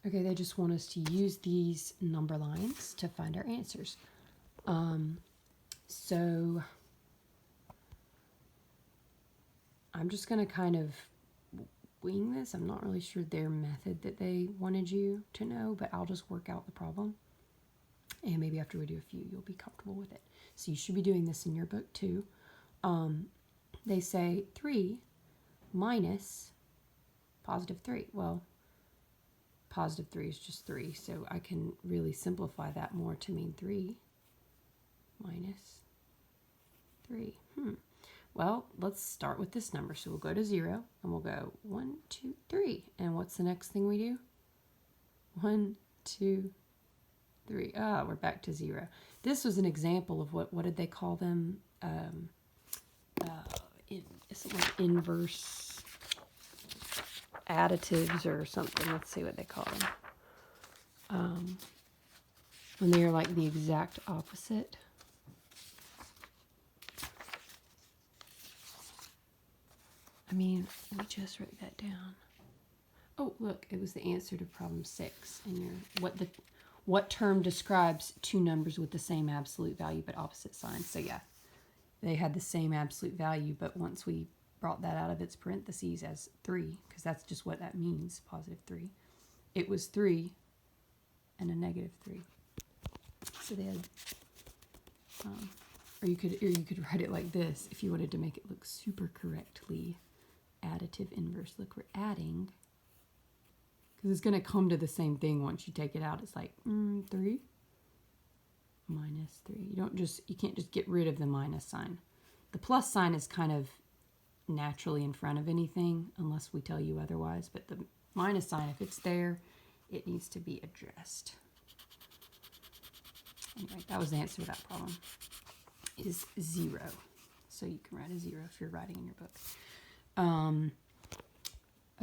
Okay, they just want us to use these number lines to find our answers. So I'm just going to kind of wing this. I'm not really sure their method that they wanted you to know, but I'll just work out the problem. And maybe after we do a few, you'll be comfortable with it. So you should be doing this in your book too. They say 3 minus positive 3. Well, positive 3 is just 3, so I can really simplify that more to mean 3 minus 3. Well, let's start with this number. So we'll go to 0, and we'll go 1, 2, 3. And what's the next thing we do? 1, 2, 3. Ah, we're back to 0. This was an example of what did they call them? Something like inverse additives or something. Let's see what they call them. When they are like the exact opposite. I mean, let me just write that down. Oh, look, it was the answer to problem 6. And what term describes two numbers with the same absolute value but opposite signs? So yeah, they had the same absolute value, but once we brought that out of its parentheses as 3, because that's just what that means, positive 3, it was 3 and a negative 3. So they had, or you could write it like this if you wanted to make it look super correctly. Additive inverse. Look, we're adding, because it's going to come to the same thing once you take it out. It's like 3 minus 3. You can't just get rid of the minus sign. The plus sign is kind of naturally in front of anything unless we tell you otherwise, but the minus sign, if it's there, it needs to be addressed. Anyway, that was the answer to that problem, is 0. So you can write a 0 if you're writing in your book.